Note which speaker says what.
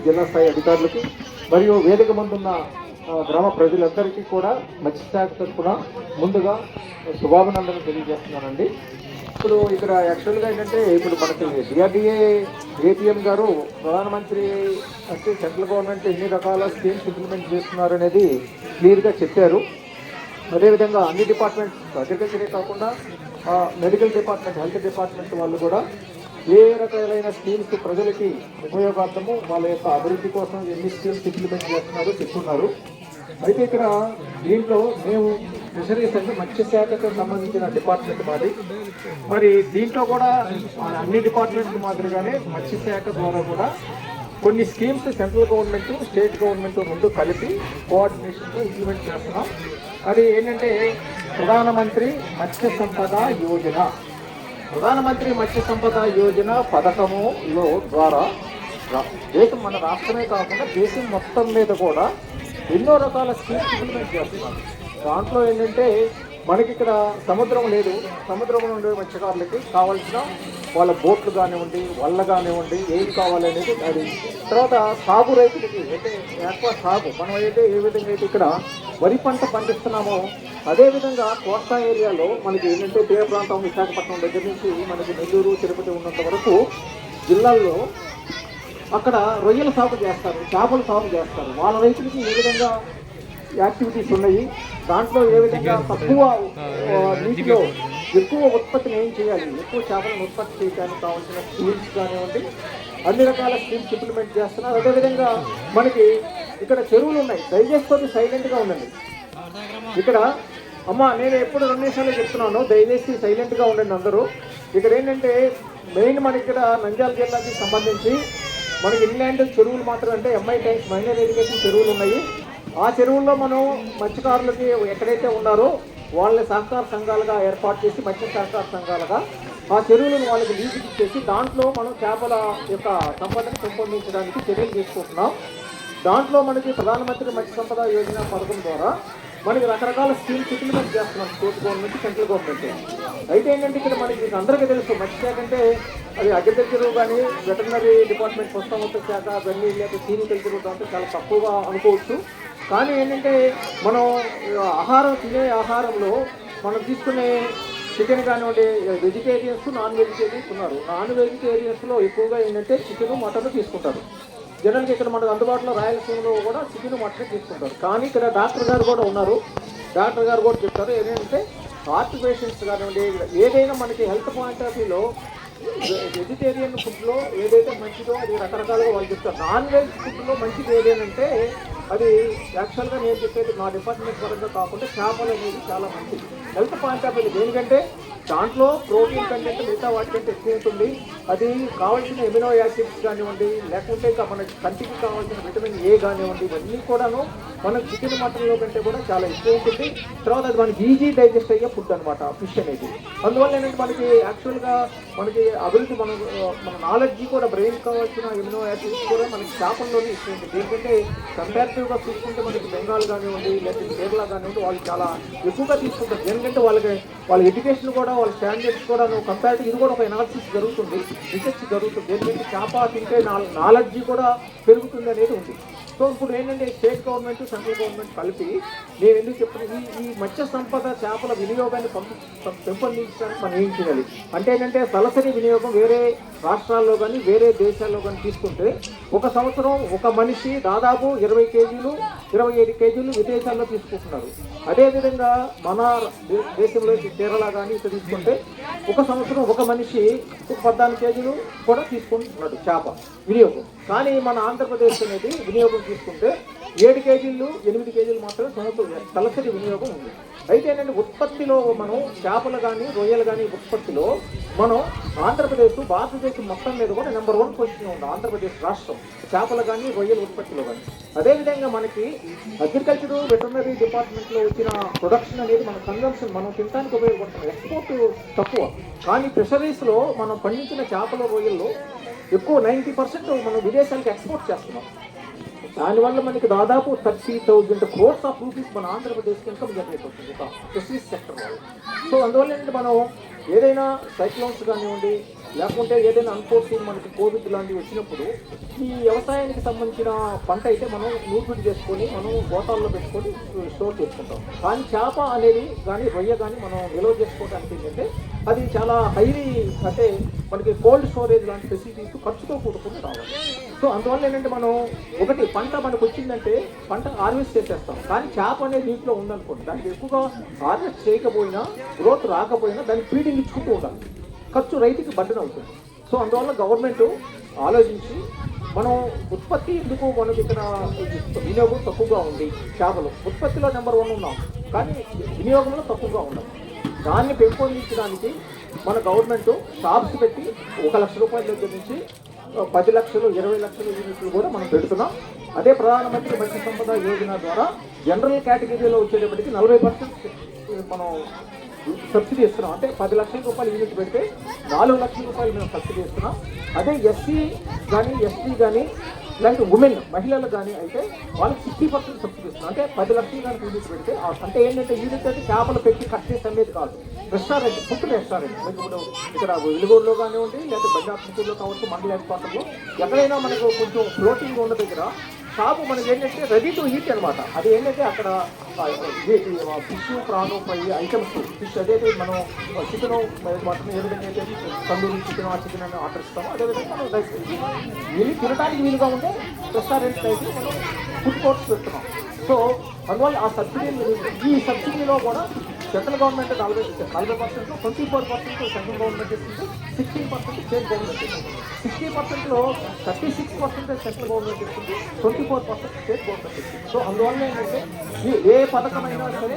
Speaker 1: జిల్లా స్థాయి అధికారులకి మరియు వేదిక ముందున్న గ్రామ ప్రజలందరికీ కూడా మత్స్యశాఖ తరఫున ముందుగా శుభాభినందనలు తెలియజేస్తున్నానండి. ఇప్పుడు ఇక్కడ యాక్చువల్గా ఏంటంటే ఇప్పుడు మనకి డిఆర్డిఏ ఏపీఎం గారు ప్రధానమంత్రి అంటే సెంట్రల్ గవర్నమెంట్ ఎన్ని రకాల స్కీమ్స్ ఇంప్లిమెంట్ చేస్తున్నారు అనేది క్లియర్గా చెప్పారు. అదేవిధంగా అన్ని డిపార్ట్మెంట్స్ అగ్రికల్చరే కాకుండా మెడికల్ డిపార్ట్మెంట్, హెల్త్ డిపార్ట్మెంట్ వాళ్ళు కూడా ఏ రకాలైన స్కీమ్స్ ప్రజలకి ఉపయోగార్థము వాళ్ళ యొక్క అభివృద్ధి కోసం ఎన్ని స్కీమ్స్ ఇంప్లిమెంట్ చేస్తున్నారో చెప్తున్నారు. అయితే ఇక్కడ దీంట్లో మేము ఫిషరీస్ అంటే మత్స్యశాఖకు సంబంధించిన డిపార్ట్మెంట్ మాది. మరి దీంట్లో కూడా అన్ని డిపార్ట్మెంట్ మాదిరిగానే మత్స్యశాఖ ద్వారా కూడా కొన్ని schemes central government, state government రెండు కలిపి కోఆర్డినేషన్తో ఇంప్లిమెంట్ చేస్తున్నాం. అది ఏంటంటే ప్రధానమంత్రి మత్స్య సంపద యోజన. ప్రధానమంత్రి మత్స్య సంపద యోజన పథకములో ద్వారా దేశం మన రాష్ట్రమే కాకుండా దేశం మొత్తం మీద కూడా ఎన్నో రకాల స్కీమ్స్ ఇంప్లిమెంట్ చేస్తున్నాం. దాంట్లో ఏంటంటే మనకి ఇక్కడ సముద్రం లేదు, సముద్రంలో ఉండే మత్స్యకారులకి కావాల్సిన వాళ్ళ బోట్లు కానివ్వండి, వల్ల కానివ్వండి, ఏది కావాలనేది అది. తర్వాత సాగు రైతులకి అయితే ఎక్కువ సాగు మనం అయితే ఏ విధంగా అయితే ఇక్కడ వరి పంట పండిస్తున్నామో అదేవిధంగా కోస్తా ఏరియాలో మనకి ఏంటంటే తీర ప్రాంతం విశాఖపట్నం దగ్గర నుంచి మనకి నెల్లూరు, తిరుపతి ఉన్నంత వరకు జిల్లాల్లో అక్కడ రొయ్యల సాగు చేస్తారు, చేపల సాగు చేస్తారు. వాళ్ళ రైతులకి ఏ విధంగా యాక్టివిటీస్ ఉన్నాయి, దాంట్లో ఏ విధంగా తక్కువ నీటిలో ఎక్కువ ఉత్పత్తిని ఏం చేయాలి, ఎక్కువ చేపలను ఉత్పత్తి చేయడానికి కావాల్సిన స్కీమ్స్ కానివ్వండి, అన్ని రకాల స్కీమ్స్ ఇంప్లిమెంట్ చేస్తున్నారు. అదేవిధంగా మనకి ఇక్కడ చెరువులు ఉన్నాయి, దయచేసి కొద్ది సైలెంట్గా ఉండండి. ఇక్కడ అమ్మ నేను ఎప్పుడు 2 నిమిషాలు చెప్తున్నాను, దయచేసి సైలెంట్గా ఉండండి అందరూ. ఇక్కడ ఏంటంటే మెయిన్ మనకి ఇక్కడ నంద్యాల జిల్లాకి సంబంధించి మనకి ఇన్లాండ్ చెరువులు మాత్రం అంటే ఎంఐ ట్యాంక్స్, మైనర్ ఇరిగేషన్ చెరువులు ఉన్నాయి. ఆ చెరువుల్లో మనం మత్స్యకారులకి ఎక్కడైతే ఉన్నారో వాళ్ళని సహకార సంఘాలుగా ఏర్పాటు చేసి మత్స్య సహకార సంఘాలుగా ఆ చెరువులను వాళ్ళకి లీజుకి ఇచ్చేసి దాంట్లో మనం చేపల యొక్క సంపదను పెంపొందించడానికి చర్యలు తీసుకుంటున్నాం. దాంట్లో మనకి ప్రధానమంత్రి మత్స్య సంపద యోజన పథకం ద్వారా మనకి రకరకాల స్కీమ్స్ ఇంప్లిమెంట్ చేస్తున్నాం, స్టేట్ గవర్నమెంట్, సెంట్రల్ గవర్నమెంట్. అయితే ఏంటంటే ఇక్కడ మనకి అందరికీ తెలుసు మత్స్యశాఖ అంటే అది అగ్రికల్చర్ కానీ వెటర్నరీ డిపార్ట్మెంట్, పశుసంవర్ధక శాఖ అవన్నీ లేకపోతే సీనికల్చర్ దాంట్లో చాలా తక్కువగా అనుకోవచ్చు. కానీ ఏంటంటే మనం ఆహారం తినే ఆహారంలో మనం తీసుకునే చికెన్ కానివ్వండి, వెజిటేరియన్స్, నాన్ వెజిటేరియన్స్ ఉన్నారు. నాన్ వెజిటేరియన్స్లో ఎక్కువగా ఏంటంటే చికెన్, మటన్ తీసుకుంటారు. జనరల్గా ఇక్కడ మనకు అందుబాటులో రాయలసీమలో కూడా చికెన్, మటన్ తీసుకుంటారు. కానీ ఇక్కడ డాక్టర్ గారు కూడా ఉన్నారు, డాక్టర్ గారు కూడా చెప్తారు ఏంటంటే హార్ట్ పేషెంట్స్ కానివ్వండి, ఏదైనా మనకి హెల్త్ పాయింట్ ఆఫ్ వ్యూలో వెజిటేరియన్ ఫుడ్లో ఏదైతే మంచిదో అది రకరకాలుగా వాళ్ళు చెప్తారు. నాన్ వెజ్ ఫుడ్లో మంచిది ఏదేనంటే అది యాక్చువల్గా నేను చెప్పేది మా డిపార్ట్మెంట్ పరంగా కాకుండా చేపలు అనేది చాలా మంచిది హెల్త్ పాయింట్ ఆఫ్ వ్యూ. దేనికంటే దాంట్లో ప్రోటీన్ కంటెంట్ మిగతా వాటికంటే ఎక్కువ ఉంటుంది. అది కావాల్సిన ఎమినో యాసిడ్స్ కానివ్వండి, లేకుంటే ఇంకా మనకి కంటికి కావాల్సిన విటమిన్ ఏ కానివ్వండి, ఇవన్నీ కూడాను మనకు చికెన్, మటన్లో కంటే కూడా చాలా ఎక్కువ ఉంటుంది. తర్వాత అది మనకి ఈజీ డైజెస్ట్ అయ్యే ఫుడ్ అనమాట ఫిష్ అనేది. అందువల్ల ఏంటంటే మనకి యాక్చువల్గా మనకి అభివృద్ధి మన నాలెడ్జి కూడా బ్రెయిన్ కావాల్సిన ఎమినో యాసిడ్స్ కూడా మనకి చేపల్లోనే ఇష్టం ఉంటుంది. ఎందుకంటే కంపారిటివ్గా చూసుకుంటే మనకి బెంగాల్ కానివ్వండి, లేకపోతే కేరళ కానివ్వండి వాళ్ళు చాలా ఎక్కువగా తీసుకుంటారు. ఎందుకంటే వాళ్ళ ఎడ్యుకేషన్ కూడా, వాళ్ళ స్టాండర్డ్స్ కూడా కంపారిటివ్ ఇది కూడా ఒక ఎనాలిసిస్ జరుగుతుంది, రీసెర్చ్ జరుగుతుంది. ఎందుకంటే చేప తింటే నాలెడ్జి కూడా పెరుగుతుంది అనేది ఉంది. సో ఇప్పుడు ఏంటంటే స్టేట్ గవర్నమెంట్, సెంట్రల్ గవర్నమెంట్ కలిపి నేను ఎందుకు చెప్తున్నాను, ఈ మత్స్య సంపద చేపల వినియోగాన్ని పెంపొందించడానికి మనం ఏం చేయాలి అంటే ఏంటంటే తలసరి వినియోగం వేరే రాష్ట్రాల్లో కానీ వేరే దేశాల్లో కానీ తీసుకుంటే ఒక సంవత్సరం ఒక మనిషి దాదాపు 20 కేజీలు 25 కేజీలు విదేశాల్లో తీసుకుంటున్నారు. అదేవిధంగా మన దేశంలో కేరళ కానీ ఇక్కడ తీసుకుంటే ఒక సంవత్సరం ఒక మనిషి 14 కేజీలు కూడా తీసుకుంటున్నాడు చేప వినియోగం. కానీ మన ఆంధ్రప్రదేశ్ అనేది వినియోగం తీసుకుంటే 7 కేజీలు 8 కేజీలు మాత్రమే సంవత్సరం తలసరి వినియోగం ఉంది. అయితే ఏంటంటే ఉత్పత్తిలో మనం చేపలు కానీ రొయ్యలు కానీ ఉత్పత్తిలో మనం ఆంధ్రప్రదేశ్ భారతదేశం మొత్తం మీద కూడా నెంబర్ 1 పొజిషన్లో ఉంది ఆంధ్రప్రదేశ్ రాష్ట్రం చేపలు కానీ రొయ్యల ఉత్పత్తిలో కానీ. అదేవిధంగా మనకి అగ్రికల్చర్, వెటర్నరీ డిపార్ట్మెంట్లో వచ్చిన ప్రొడక్షన్ అనేది మన కన్జంప్షన్ మనం తినడానికి ఉపయోగపడుతుంది. ఎక్స్పోర్ట్ తక్కువ, కానీ ఫిషరీస్లో మనం పండించిన చేపల రొయ్యల్లో ఎక్కువ 90% మనం విదేశాలకు ఎక్స్పోర్ట్ చేస్తున్నాం. దానివల్ల మనకి దాదాపు 30,000 crores ఆఫ్ రూపీస్ మన ఆంధ్రప్రదేశ్కి ఇన్కమ్ జనరేట్ అవుతుంది ఫిషరీస్ సెక్టర్ వల్ల. సో అందువల్ల ఏంటంటే మనం ఏదైనా సైక్లోన్స్ కానివ్వండి, లేకుంటే ఏదైనా అన్ఫోర్స్డ్ మనకి కోవిడ్ లాంటివి వచ్చినప్పుడు ఈ వ్యవసాయానికి సంబంధించిన పంట అయితే మనం నూర్పిడి చేసుకొని మనం గోతాల్లో పెట్టుకొని స్టోర్ చేసుకుంటాం. కానీ చేప అనేది కానీ రొయ్య కానీ మనం నిల్వ చేసుకోవడానికి ఏంటంటే అది చాలా హైలీ, అంటే మనకి కోల్డ్ స్టోరేజ్ లాంటి ఫెసిలిటీస్ ఖర్చుతో కూడుకుని రావాలి. సో అందువల్ల ఏంటంటే మనం ఒకటి పంట మనకు వచ్చిందంటే పంట హార్వెస్ట్ చేసేస్తాం, కానీ చేప అనేది నీటిలో ఉందనుకోండి దానికి ఎక్కువగా హార్వెస్ట్ చేయకపోయినా గ్రోత్ రాకపోయినా దానికి ఫీడింగ్ ఇచ్చుకుంటూ ఉండాలి, ఖర్చు రైతుకి బర్డెన్ అవుతుంది. సో అందువల్ల గవర్నమెంట్ ఆలోచించి మనం ఉత్పత్తి ఎందుకు మనకి ఇక్కడ వినియోగం తక్కువగా ఉంది, చేపలు ఉత్పత్తిలో నెంబర్ 1 ఉన్నాం కానీ వినియోగంలో తక్కువగా ఉన్నాం. దాన్ని పెంపొందించడానికి మన గవర్నమెంట్ షాప్స్ పెట్టి 1 లక్ష రూపాయల దగ్గర నుంచి 10 లక్షలు 20 లక్షల యూనిట్లు కూడా మనం పెడుతున్నాం. అదే ప్రధానమంత్రి మత్స్య సంపద యోజన ద్వారా జనరల్ కేటగిరీలో వచ్చేటప్పటికి 40% మనం సబ్సిడీ ఇస్తున్నాం. అంటే 10 లక్షల రూపాయలు యూనిట్ పెడితే 4 లక్షల రూపాయలు మేము సబ్సిడీ ఇస్తున్నాం. అదే ఎస్సీ కానీ ఎస్టీ కానీ ఇలాంటి ఉమెన్ మహిళలు కానీ అయితే వాళ్ళకి 60% సబ్సిడీ ఇస్తున్నాం. అంటే 10 లక్షలు కానీ యూనిట్ పెడితే అంటే ఏంటంటే యూనిట్ అంటే చేపలు పెట్టి కట్ చేసి అమ్మేది కాదు, రెస్టారెంట్ ఫుడ్ రెస్టారెంట్. ఇప్పుడు ఇక్కడ వెలుగూరులో కానివ్వండి లేదా బంజారాలో కావచ్చు, మండల హెడ్ క్వార్టర్లో ఎక్కడైనా మనకు కొంచెం ఫ్లోటింగ్ ఉన్న దగ్గర షాపు మనకి ఏంటంటే రెడీ టు ఈట్ అనమాట. అది ఏంటంటే అక్కడ fish prawn fry items, fish అదైతే మనం చికెన్ మటన్ ఏ విధంగా అయితే తందూరి చికెన్ అని ఆర్డర్ ఇస్తామో అదేవిధంగా మనం వీళ్ళు తినడానికి వీలుగా ఉండే రెస్టారెంట్ టైప్ మనం ఫుడ్ కోర్ట్స్ పెడుతున్నాం. సో అందువల్ల ఆ సబ్సిడీ, ఈ సబ్సిడీలో కూడా సెంట్రల్ గవర్నమెంట్ 40%, 24% సెంట్రల్ గవర్నమెంట్ ఇస్తుంది, 16% స్టేట్ గవర్నమెంట్ ఇస్తుంది. 60%లో 36% సెంట్రల్ గవర్నమెంట్ ఇస్తుంది, 24% స్టేట్ గవర్నమెంట్ ఇస్తుంది. సో అందువల్ల ఏంటంటే ఏ పథకమైనా సరే